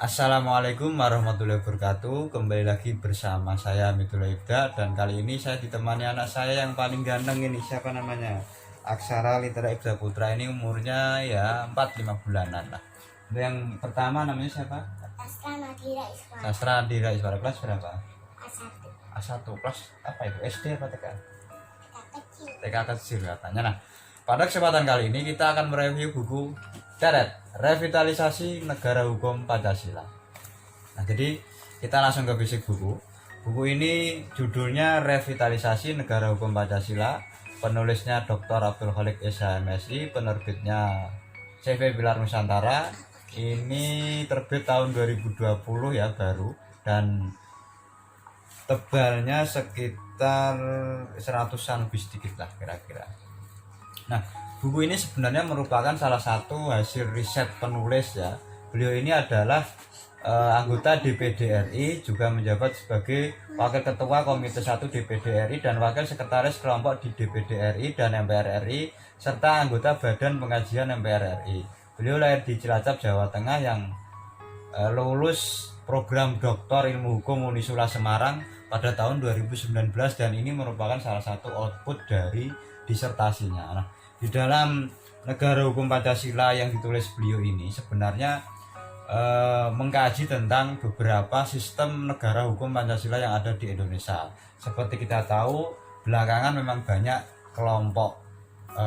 Assalamualaikum warahmatullahi wabarakatuh. Kembali lagi bersama saya Mitula Ibda. Dan kali ini saya ditemani anak saya yang paling ganteng ini. Siapa namanya? Aksara Litera Ibda Putra. Ini umurnya ya 4-5 bulanan lah. Yang pertama namanya siapa? Sastra Nadira Iswara. Sastra Nadira Iswara. Kelas berapa? A1. A1. Kelas apa itu? SD apa TK? Kecil. TK kecil katanya. Nah, pada kesempatan kali ini kita akan mereview buku Deret Revitalisasi Negara Hukum Pancasila. Nah, jadi kita langsung ke fisik buku. Buku ini judulnya Revitalisasi Negara Hukum Pancasila. Penulisnya Dr. Abdul Khalik SHMSI, penerbitnya CV Pilar Nusantara. Ini terbit tahun 2020 ya, baru, dan tebalnya sekitar 100-an lebih sedikit lah kira-kira. Nah, buku ini sebenarnya merupakan salah satu hasil riset penulis ya. Beliau ini adalah anggota DPD RI, juga menjabat sebagai Wakil Ketua Komite 1 DPD RI dan Wakil Sekretaris Kelompok di DPD RI dan MPR RI, serta anggota Badan Pengkajian MPR RI. Beliau lahir di Cilacap, Jawa Tengah, yang lulus program Doktor Ilmu Hukum Unisula Semarang pada tahun 2019, dan ini merupakan salah satu output dari disertasinya. Nah, di dalam Negara Hukum Pancasila yang ditulis beliau ini sebenarnya mengkaji tentang beberapa sistem negara hukum Pancasila yang ada di Indonesia. Seperti kita tahu, belakangan memang banyak kelompok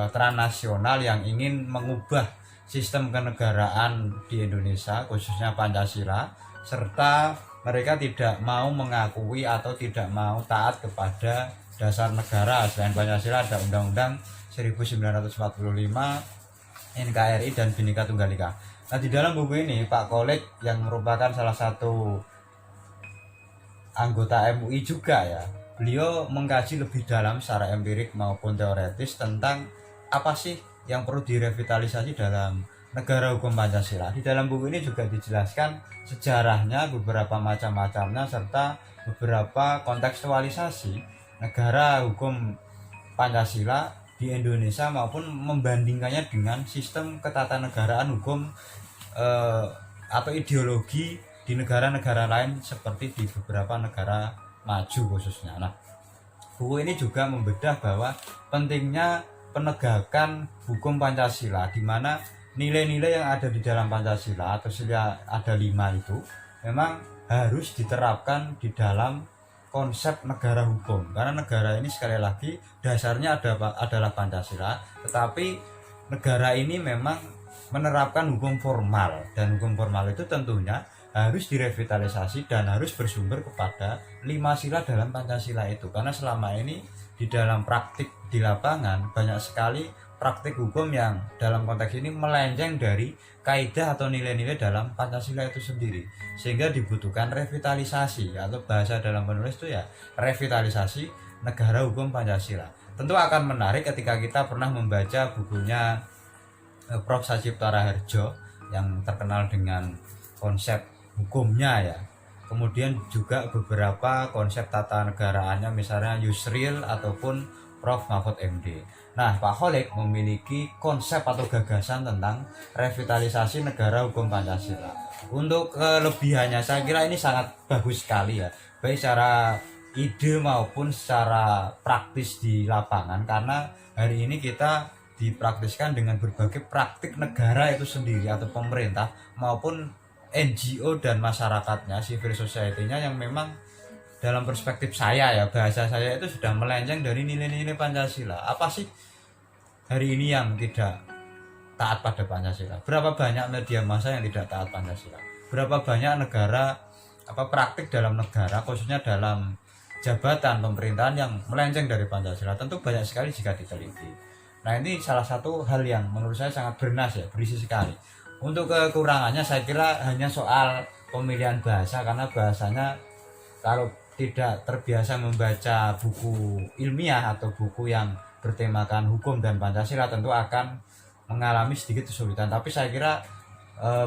transnasional yang ingin mengubah sistem kenegaraan di Indonesia, khususnya Pancasila, serta mereka tidak mau mengakui atau tidak mau taat kepada dasar negara. Selain Pancasila ada Undang-Undang 1945, NKRI, dan Bhinneka Tunggal Ika. Nah, di dalam buku ini Pak Kholik yang merupakan salah satu anggota MUI juga ya, beliau mengkaji lebih dalam secara empirik maupun teoretis tentang apa sih yang perlu direvitalisasi dalam negara hukum Pancasila. Di dalam buku ini juga dijelaskan sejarahnya, beberapa macam-macamnya, serta beberapa kontekstualisasi negara hukum Pancasila di Indonesia maupun membandingkannya dengan sistem ketatanegaraan hukum atau ideologi di negara-negara lain seperti di beberapa negara maju khususnya. Nah, buku ini juga membedah bahwa pentingnya penegakan hukum Pancasila, di mana nilai-nilai yang ada di dalam Pancasila atau ada 5 itu memang harus diterapkan di dalam konsep negara hukum, karena negara ini sekali lagi dasarnya adalah Pancasila, tetapi negara ini memang menerapkan hukum formal, dan hukum formal itu tentunya harus direvitalisasi dan harus bersumber kepada 5 sila dalam Pancasila itu, karena selama ini di dalam praktik di lapangan banyak sekali praktik hukum yang dalam konteks ini melenceng dari kaidah atau nilai-nilai dalam Pancasila itu sendiri, sehingga dibutuhkan revitalisasi, atau bahasa dalam penulis itu ya revitalisasi negara hukum Pancasila. Tentu akan menarik ketika kita pernah membaca bukunya Prof. Sacipto Raharjo yang terkenal dengan konsep hukumnya ya, kemudian juga beberapa konsep tata negaraannya, misalnya Yusril ataupun Prof. Mahfud MD. Nah, Pak Kholik memiliki konsep atau gagasan tentang revitalisasi negara hukum Pancasila. Untuk kelebihannya saya kira ini sangat bagus sekali ya, baik secara ide maupun secara praktis di lapangan, karena hari ini kita dipraktiskan dengan berbagai praktik negara itu sendiri atau pemerintah maupun NGO dan masyarakatnya, civil society-nya, yang memang dalam perspektif saya ya, bahasa saya itu sudah melenceng dari nilai-nilai Pancasila. Apa sih hari ini yang tidak taat pada Pancasila? Berapa banyak media massa yang tidak taat Pancasila? Berapa banyak negara, praktik dalam negara, khususnya dalam jabatan pemerintahan, yang melenceng dari Pancasila? Tentu banyak sekali jika diteliti. Nah, ini salah satu hal yang menurut saya sangat bernas ya, berisi sekali. Untuk kekurangannya saya kira hanya soal pemilihan bahasa, karena bahasanya kalau tidak terbiasa membaca buku ilmiah atau buku yang bertemakan hukum dan Pancasila, tentu akan mengalami sedikit kesulitan. Tapi saya kira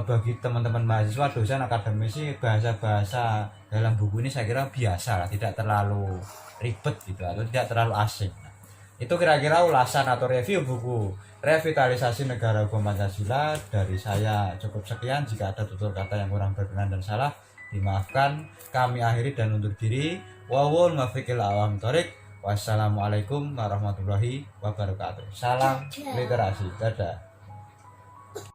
bagi teman-teman mahasiswa, dosen, akademisi, bahasa-bahasa dalam buku ini saya kira biasa lah, tidak terlalu ribet gitu, atau tidak terlalu asing. Itu kira-kira ulasan atau review buku revitalisasi negara hukum Pancasila. Dari saya cukup sekian. Jika ada tutur kata yang kurang berkenan dan salah, dimaafkan. Kami akhiri dan undur diri. Wawul mafiqil awam torik. Wassalamualaikum warahmatullahi wabarakatuh. Salam literasi. Dadah.